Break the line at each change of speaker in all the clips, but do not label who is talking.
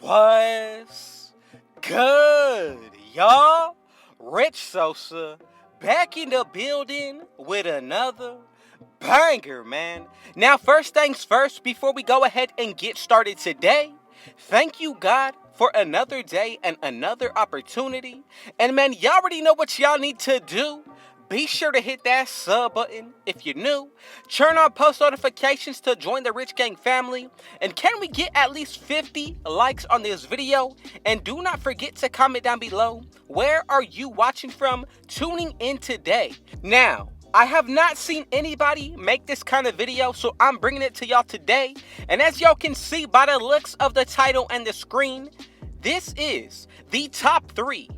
What's good, y'all? Rich Sosa back in the building with another banger, man. Now, first things first, before we go ahead and get started today, thank you, God, for another day and another opportunity. And man, y'all already know what y'all need to do. Be sure to hit that sub button if you're new. Turn on post notifications to join the Rich Gang family. And can we get at least 50 likes on this video? And do not forget to comment down below, where are you watching from, tuning in today? Now, I have not seen anybody make this kind of video, so I'm bringing it to y'all today. And as y'all can see by the looks of the title and the screen, this is the top 3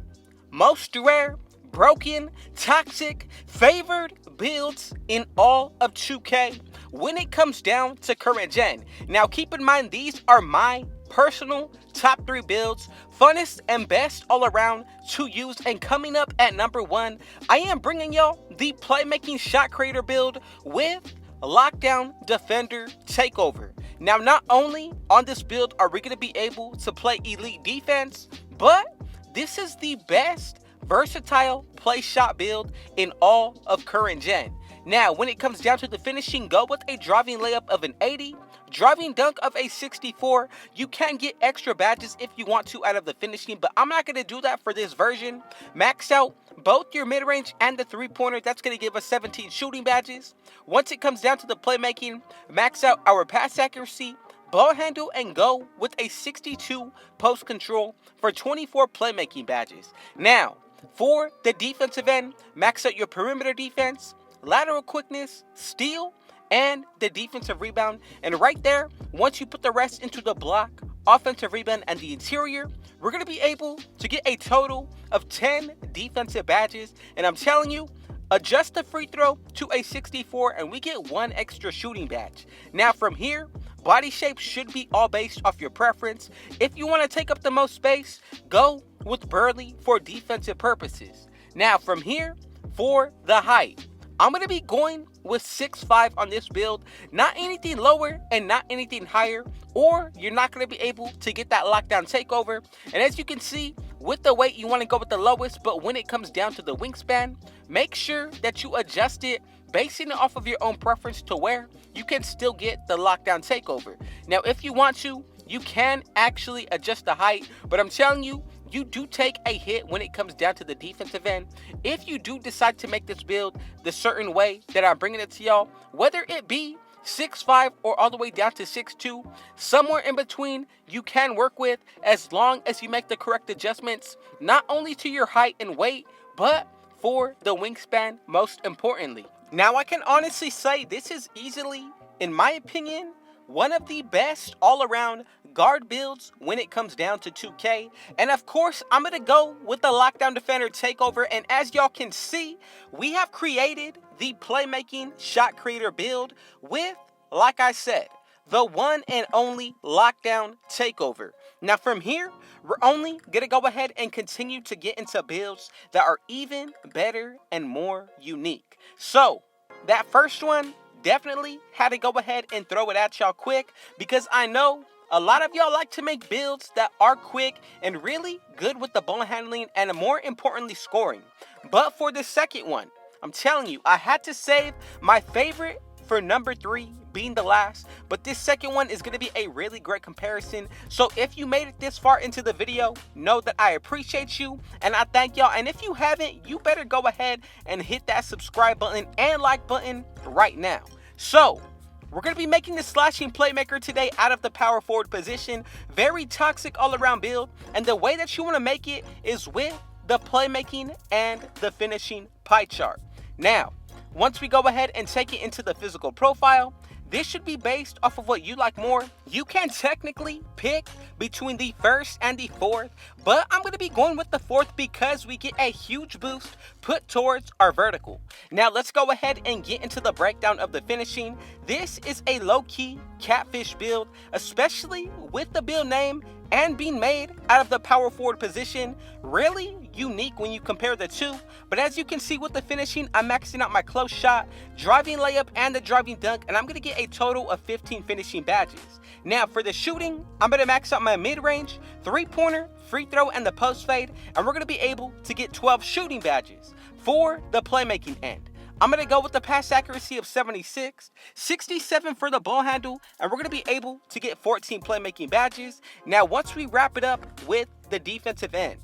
most rare, broken, toxic, favored builds in all of 2K when it comes down to current gen. Now keep in mind, these are my personal top 3 builds, funnest and best all around to use. And coming up at number 1, I am bringing y'all the Playmaking shot creator build with Lockdown Defender Takeover. Now, not only on this build are we going to be able to play elite defense, but this is the best versatile play shot build in all of current gen. Now, when it comes down to the finishing, go with a driving layup of an 80, driving dunk of a 64. You can get extra badges if you want to out of the finishing, but I'm not going to do that for this version. Max out both your mid-range and the three-pointer. That's going to give us 17 shooting badges. Once it comes down to the playmaking, max out our pass accuracy, ball handle, and go with a 62 post control for 24 playmaking badges. Now, for the defensive end, max out your perimeter defense, lateral quickness, steal, and the defensive rebound. And right there, once you put the rest into the block, offensive rebound, and the interior, we're going to be able to get a total of 10 defensive badges. And I'm telling you, adjust the free throw to a 64 and we get 1 extra shooting badge. Now from here, body shape should be all based off your preference. If you want to take up the most space, go with Burley for defensive purposes. Now from here, for the height, I'm going to be going with 6'5" on this build. Not anything lower and not anything higher, or you're not going to be able to get that lockdown takeover. And as you can see, with the weight, you want to go with the lowest, but when it comes down to the wingspan, make sure that you adjust it, basing it off of your own preference to where you can still get the lockdown takeover. Now, if you want to, you can actually adjust the height, but I'm telling you, you do take a hit when it comes down to the defensive end. If you do decide to make this build the certain way that I'm bringing it to y'all, whether it be 6'5" or all the way down to 6'2", somewhere in between you can work with, as long as you make the correct adjustments, not only to your height and weight, but for the wingspan most importantly. Now, I can honestly say this is easily, in my opinion, one of the best all-around guard builds when it comes down to 2K. And of course, I'm going to go with the Lockdown Defender Takeover. And as y'all can see, we have created the Playmaking shot creator build with, like I said, the one and only Lockdown Takeover. Now from here, we're only going to go ahead and continue to get into builds that are even better and more unique. So, that first one, definitely had to go ahead and throw it at y'all quick, because I know a lot of y'all like to make builds that are quick and really good with the ball handling and more importantly scoring. But for the second one, I'm telling you, I had to save my favorite for number 3 being the last, but this second one is going to be a really great comparison. So if you made it this far into the video, know that I appreciate you and I thank y'all. And if you haven't, you better go ahead and hit that subscribe button and like button right now. So we're going to be making the slashing playmaker today out of the power forward position. Very toxic all around build, and the way that you want to make it is with the playmaking and the finishing pie chart. Now, once we go ahead and take it into the physical profile, this should be based off of what you like more. You can technically pick between the first and the fourth, but I'm going to be going with the fourth because we get a huge boost put towards our vertical. Now let's go ahead and get into the breakdown of the finishing. This is a low-key catfish build, especially with the build name and being made out of the power forward position. Really, unique when you compare the two, but as you can see with the finishing, I'm maxing out my close shot, driving layup, and the driving dunk, and I'm going to get a total of 15 finishing badges. Now for the shooting, I'm going to max out my mid-range, three-pointer, free throw, and the post fade, and we're going to be able to get 12 shooting badges. For the playmaking end, I'm going to go with the pass accuracy of 76, 67 for the ball handle, and we're going to be able to get 14 playmaking badges. Now, once we wrap it up with the defensive end,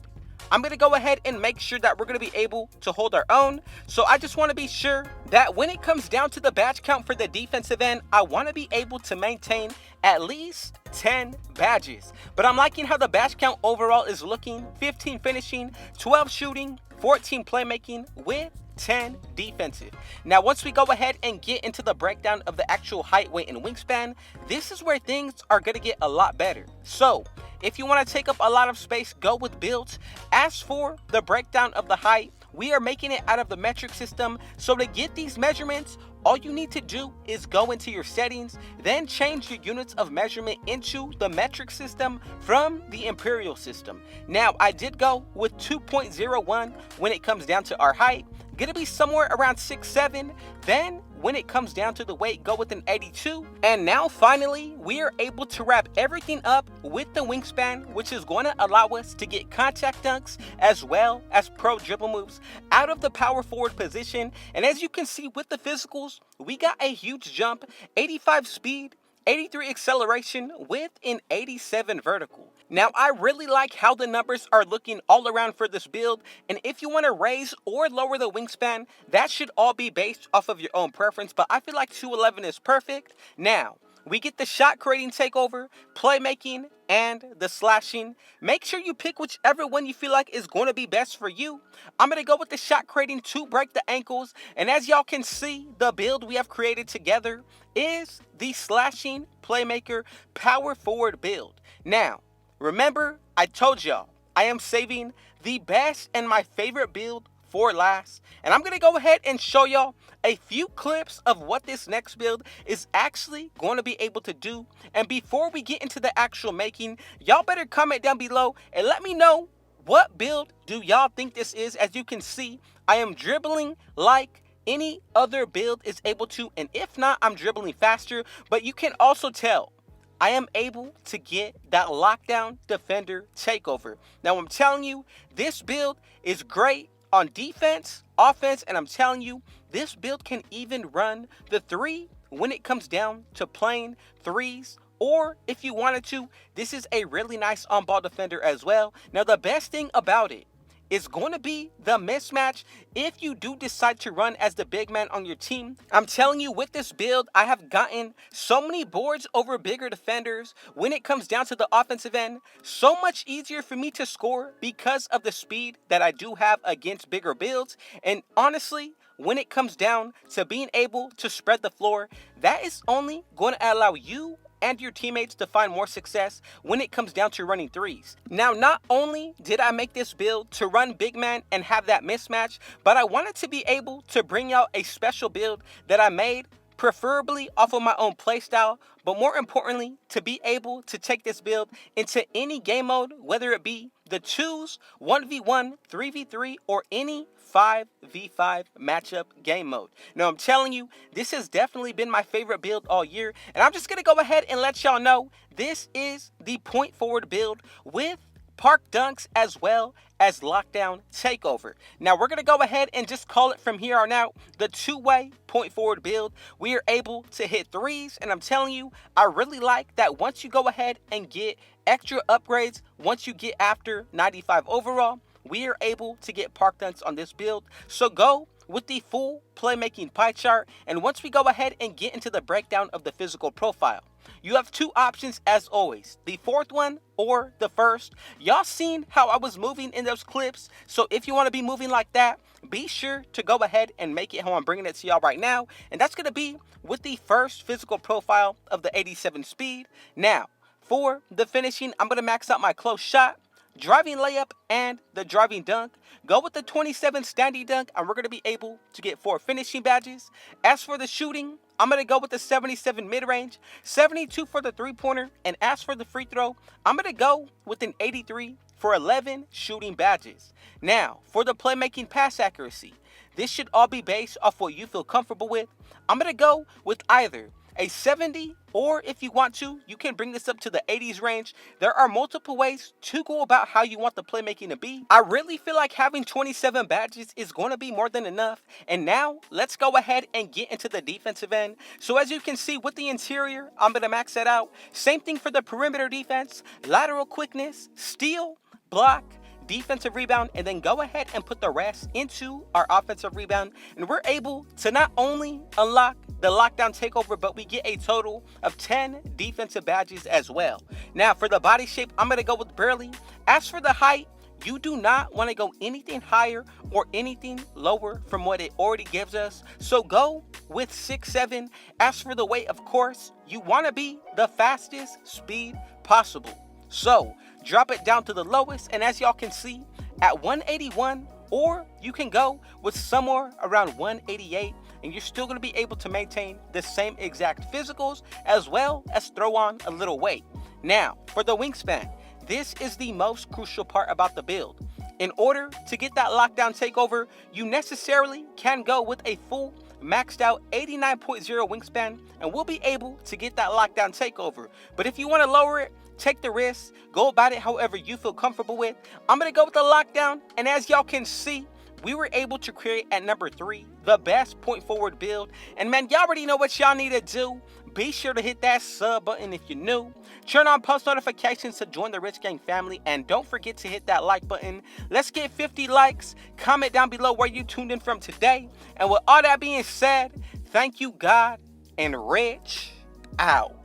I'm going to go ahead and make sure that we're going to be able to hold our own. So I just want to be sure that when it comes down to the badge count for the defensive end, I want to be able to maintain at least 10 badges. But I'm liking how the badge count overall is looking: 15 finishing, 12 shooting, 14 playmaking with 10 defensive. Now, once we go ahead and get into the breakdown of the actual height, weight, and wingspan, this is where things are going to get a lot better. So, if you want to take up a lot of space, go with builds. As for the breakdown of the height, we are making it out of the metric system. So to get these measurements, all you need to do is go into your settings, then change your units of measurement into the metric system from the imperial system. Now, I did go with 2.01 when it comes down to our height. Gonna be somewhere around 6'7". Then when it comes down to the weight, go with an 82. And now finally, we are able to wrap everything up with the wingspan, which is going to allow us to get contact dunks as well as pro dribble moves out of the power forward position. And as you can see with the physicals, we got a huge jump: 85 speed, 83 acceleration with an 87 vertical. Now, I really like how the numbers are looking all around for this build, and if you want to raise or lower the wingspan, that should all be based off of your own preference, but I feel like 211 is perfect. Now, we get the shot creating takeover, playmaking, and the slashing. Make sure you pick whichever one you feel like is going to be best for you. I'm going to go with the shot creating to break the ankles, and as y'all can see, the build we have created together is the slashing playmaker power forward build. Now, remember, I told y'all I am saving the best and my favorite build for last, and I'm going to go ahead and show y'all a few clips of what this next build is actually going to be able to do. And before we get into the actual making, y'all better comment down below and let me know, what build do y'all think this is? As you can see, I am dribbling like any other build is able to, and if not, I'm dribbling faster, but you can also tell I am able to get that lockdown defender takeover. Now, I'm telling you, this build is great on defense, offense, and I'm telling you, this build can even run the three when it comes down to playing threes, or if you wanted to, this is a really nice on-ball defender as well. Now, the best thing about it is going to be the mismatch if you do decide to run as the big man on your team. I'm telling you, with this build, I have gotten so many boards over bigger defenders. When it comes down to the offensive end, so much easier for me to score because of the speed that I do have against bigger builds. And honestly, when it comes down to being able to spread the floor, that is only going to allow you and your teammates to find more success when it comes down to running threes. Now, not only did I make this build to run big man and have that mismatch, but I wanted to be able to bring out a special build that I made, preferably off of my own playstyle, but more importantly, to be able to take this build into any game mode, whether it be the 2s, 1v1, 3v3, or any 5v5 matchup game mode. Now, I'm telling you, this has definitely been my favorite build all year, and I'm just going to go ahead and let y'all know this is the point forward build with park dunks as well as lockdown takeover. Now, we're going to go ahead and just call it from here on out the two-way point forward build. We are able to hit threes, and I'm telling you, I really like that once you go ahead and get extra upgrades, once you get after 95 overall, we are able to get park dunks on this build. So go with the full playmaking pie chart, and once we go ahead and get into the breakdown of the physical profile, you have two options as always, the fourth one or the first. Y'all seen how I was moving in those clips, so if you want to be moving like that, be sure to go ahead and make it how I'm bringing it to y'all right now, and that's going to be with the first physical profile of the 87 speed. Now, for the finishing, I'm going to max out my close shot, driving layup, and the driving dunk. Go with the 27 standing dunk, and we're going to be able to get 4 finishing badges. As for the shooting, I'm going to go with the 77 mid-range, 72 for the three-pointer, and as for the free throw, I'm going to go with an 83 for 11 shooting badges. Now, for the playmaking pass accuracy, this should all be based off what you feel comfortable with. I'm going to go with either a 70, or if you want to, you can bring this up to the 80s range. There are multiple ways to go about how you want the playmaking to be. I really feel like having 27 badges is going to be more than enough. And now, let's go ahead and get into the defensive end. So as you can see with the interior, I'm going to max that out. Same thing for the perimeter defense, lateral quickness, steal, block, defensive rebound, and then go ahead and put the rest into our offensive rebound, and we're able to not only unlock the lockdown takeover, but we get a total of 10 defensive badges as well. Now for the body shape, I'm going to go with barely. As for the height, you do not want to go anything higher or anything lower from what it already gives us, so go with 6'7". As for the weight, of course, you want to be the fastest speed possible, so drop it down to the lowest, and as y'all can see, at 181, or you can go with somewhere around 188, and you're still going to be able to maintain the same exact physicals as well as throw on a little weight. Now, for the wingspan, this is the most crucial part about the build. In order to get that lockdown takeover, you necessarily can go with a full maxed out 89.0 wingspan, and we'll be able to get that lockdown takeover. But if you want to lower it, take the risk, go about it however you feel comfortable with. I'm going to go with the lockdown, and as y'all can see, we were able to create at number 3 the best point forward build. And man, y'all already know what y'all need to do. Be sure to hit that sub button if you're new. Turn on post notifications to join the Rich Gang family, and don't forget to hit that like button. Let's get 50 likes. Comment down below where you tuned in from today. And with all that being said, thank you, God, and Rich out.